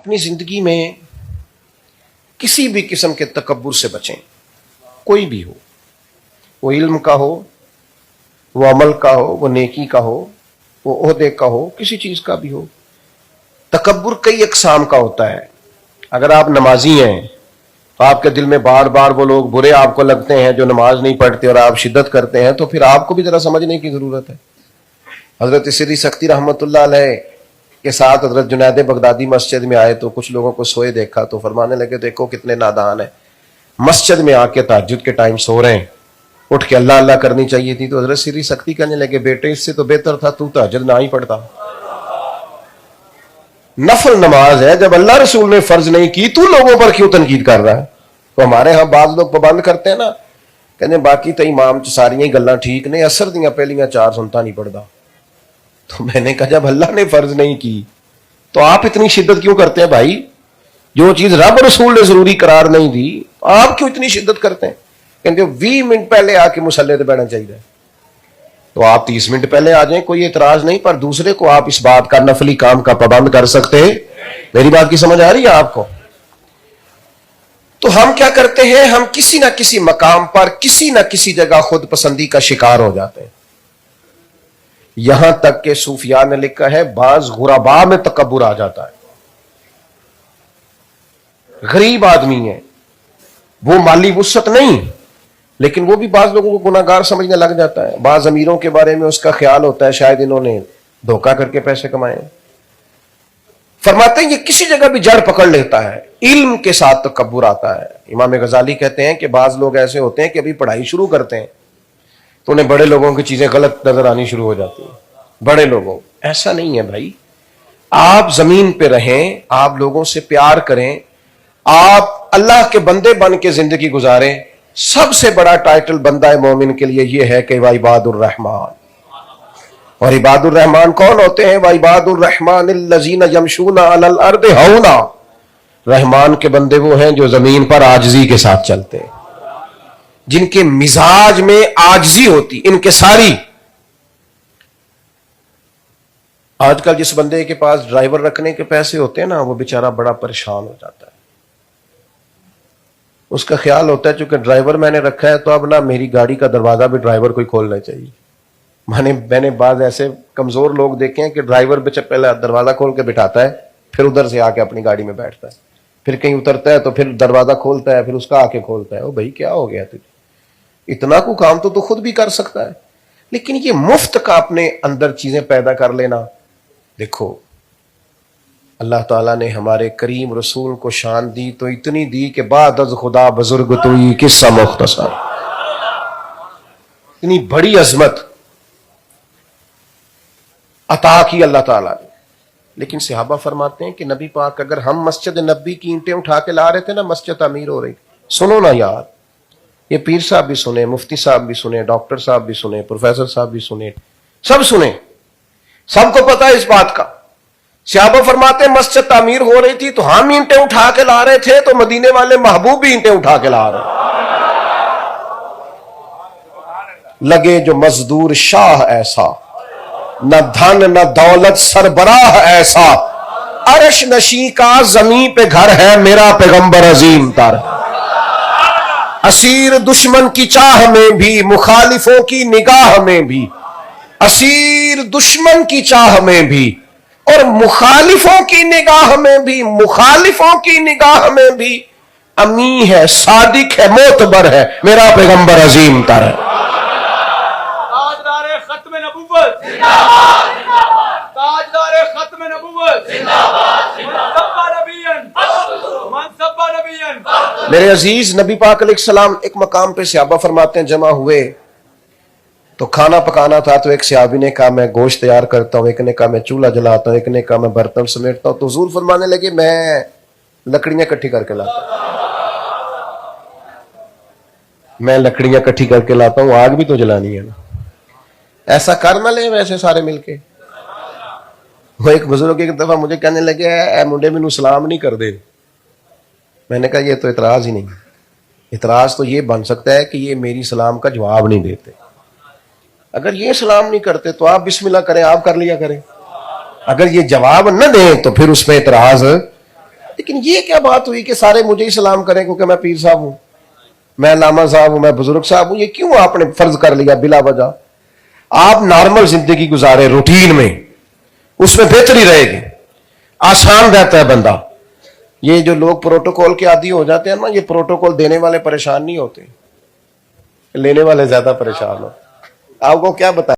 اپنی زندگی میں کسی بھی قسم کے تکبر سے بچیں، کوئی بھی ہو، وہ علم کا ہو، وہ عمل کا ہو، وہ نیکی کا ہو، وہ عہدے کا ہو، کسی چیز کا بھی ہو۔ تکبر کئی اقسام کا ہوتا ہے۔ اگر آپ نمازی ہیں تو آپ کے دل میں بار بار وہ لوگ برے آپ کو لگتے ہیں جو نماز نہیں پڑھتے اور آپ شدت کرتے ہیں، تو پھر آپ کو بھی ذرا سمجھنے کی ضرورت ہے۔ حضرت سری سختی رحمت اللہ علیہ کے ساتھ حضرت جنید بغدادی مسجد میں آئے تو کچھ لوگوں کو سوئے دیکھا تو فرمانے لگے دیکھو کتنے نادان ہیں، مسجد میں آ کے تہجد کے ٹائم سو رہے ہیں، اٹھ کے اللہ اللہ کرنی چاہیے تھی۔ تو حضرت سری سختی کہنے لگے بیٹے اس سے تو بہتر تھا تو تہجد نہ ہی پڑھتا۔ نفل نماز ہے، جب اللہ رسول نے فرض نہیں کی تو لوگوں پر کیوں تنقید کر رہا ہے؟ تو ہمارے ہاں بعض لوگ پابند کرتے ہیں نا، کہتے ہیں باقی تو امام ساریاں گلاں ٹھیک نے، اثر دیاں پہلیاں 4 سنتا نہیں پڑھتا۔ تو میں نے کہا جب اللہ نے فرض نہیں کی تو آپ اتنی شدت کیوں کرتے ہیں بھائی؟ جو چیز رب رسول نے ضروری قرار نہیں دی آپ کیوں اتنی شدت کرتے ہیں؟ کہتے 20 منٹ پہلے آ کے مصلی پہ بیٹھنا چاہیے، تو آپ 30 منٹ پہلے آ جائیں، کوئی اعتراض نہیں، پر دوسرے کو آپ اس بات کا نفلی کام کا پابند کر سکتے ہیں۔ میری بات کی سمجھ آ رہی ہے آپ کو؟ تو ہم کیا کرتے ہیں، ہم کسی نہ کسی مقام پر کسی نہ کسی جگہ خود پسندی کا شکار ہو جاتے ہیں۔ یہاں تک کہ صوفیاء نے لکھا ہے بعض غرباء میں تکبر آ جاتا ہے۔ غریب آدمی ہے، وہ مالی وسعت نہیں، لیکن وہ بھی بعض لوگوں کو گناہ گار سمجھنے لگ جاتا ہے۔ بعض امیروں کے بارے میں اس کا خیال ہوتا ہے شاید انہوں نے دھوکہ کر کے پیسے کمائے ہیں۔ فرماتے ہیں یہ کسی جگہ بھی جڑ پکڑ لیتا ہے، علم کے ساتھ تکبر آتا ہے۔ امام غزالی کہتے ہیں کہ بعض لوگ ایسے ہوتے ہیں کہ ابھی پڑھائی شروع کرتے ہیں تو انہیں بڑے لوگوں کی چیزیں غلط نظر آنی شروع ہو جاتی ہیں۔ بڑے لوگوں، ایسا نہیں ہے بھائی، آپ زمین پہ رہیں، آپ لوگوں سے پیار کریں، آپ اللہ کے بندے بن کے زندگی گزاریں۔ سب سے بڑا ٹائٹل بندہ مومن کے لیے یہ ہے کہ وعباد الرحمن، اور عباد الرحمن کون ہوتے ہیں؟ وعباد الرحمن الذین یمشون علی الارض ہونا، رحمان کے بندے وہ ہیں جو زمین پر عاجزی کے ساتھ چلتے ہیں، جن کے مزاج میں عاجزی ہوتی، انکساری۔ آج کل جس بندے کے پاس ڈرائیور رکھنے کے پیسے ہوتے ہیں نا، وہ بیچارہ بڑا پریشان ہو جاتا ہے۔ اس کا خیال ہوتا ہے چونکہ ڈرائیور میں نے رکھا ہے تو اب نہ میری گاڑی کا دروازہ بھی ڈرائیور کو ہی کھولنا چاہیے۔ میں نے بعض ایسے کمزور لوگ دیکھے ہیں کہ ڈرائیور پہلے دروازہ کھول کے بٹھاتا ہے، پھر ادھر سے آ کے اپنی گاڑی میں بیٹھتا ہے، پھر کہیں اترتا ہے تو پھر دروازہ کھولتا ہے، پھر اس کا آ کے کھولتا ہے۔ او بھائی کیا ہو گیا تجھے؟ اتنا کو کام تو خود بھی کر سکتا ہے، لیکن یہ مفت کا اپنے اندر چیزیں پیدا کر لینا۔ دیکھو اللہ تعالیٰ نے ہمارے کریم رسول کو شان دی تو اتنی دی کہ بعد از خدا بزرگ توئی قصہ مختصر، اتنی بڑی عظمت عطا کی اللہ تعالیٰ نے۔ لیکن صحابہ فرماتے ہیں کہ نبی پاک اگر ہم مسجد نبی کی اینٹیں اٹھا کے لا رہے تھے نا، مسجد تعمیر ہو رہی، سنو نا یار، یہ پیر صاحب بھی سنے، مفتی صاحب بھی سنے، ڈاکٹر صاحب بھی سنے، پروفیسر صاحب بھی سنے، سب سنے، سب کو پتا ہے اس بات کا۔ صحابہ فرماتے ہیں مسجد تعمیر ہو رہی تھی تو ہم اینٹیں اٹھا کے لا رہے تھے تو مدینے والے محبوب بھی اینٹیں اٹھا کے لا رہے لگے جو مزدور شاہ ایسا، نہ دھن نہ دولت سربراہ ایسا، عرش نشیں کا زمین پہ گھر ہے میرا پیغمبر عظیم تر، اسیر دشمن کی چاہ میں بھی مخالفوں کی نگاہ میں بھی، اسیر دشمن کی چاہ میں بھی اور مخالفوں کی نگاہ میں بھی، مخالفوں کی نگاہ میں بھی امی ہے، صادق ہے، معتبر ہے، میرا پیغمبر عظیم تر ہے۔ تاجدار ختم نبوت زندہ باد، زندہ باد، تاجدار ختم نبوت زندہ باد، سبا نبیًا من سبا نبیًا۔ میرے عزیز، نبی پاک علیہ السلام ایک مقام پہ صحابہ فرماتے ہیں جمع ہوئے تو کھانا پکانا تھا، تو ایک صحابی نے کہا میں گوشت تیار کرتا ہوں، ایک نے کہا میں چولہا جلاتا ہوں، ایک نے کہا میں برتن سمیٹتا ہوں۔ تو حضور فرمانے لگے میں لکڑیاں اکٹھی کر کے لاتا ہوں، میں لکڑیاں اکٹھی کر کے لاتا ہوں، آگ بھی تو جلانی ہے نا، ایسا کر نہ لیں ویسے سارے مل کے۔ وہ ایک بزرگ ایک دفعہ مجھے کہنے لگے اے منڈے مینوں سلام نہیں کر دے۔ میں نے کہا یہ تو اعتراض ہی نہیں، اعتراض تو یہ بن سکتا ہے کہ یہ میری سلام کا جواب نہیں دیتے۔ اگر یہ سلام نہیں کرتے تو آپ بسم اللہ کریں، آپ کر لیا کریں۔ اگر یہ جواب نہ دیں تو پھر اس میں اعتراض لیکن یہ کیا بات ہوئی کہ سارے مجھے ہی سلام کریں کیونکہ میں پیر صاحب ہوں, میں علامہ صاحب ہوں, میں بزرگ صاحب ہوں؟ یہ کیوں آپ نے فرض کر لیا بلا وجہ؟ آپ نارمل زندگی گزارے روٹین میں, اس میں بہتری رہے گی, آسان رہتا ہے بندہ. یہ جو لوگ پروٹوکول کے عادی ہو جاتے ہیں نا, یہ پروٹوکول دینے والے پریشان نہیں ہوتے, لینے والے زیادہ پریشان ہوتے. آپ کو کیا بتائیں؟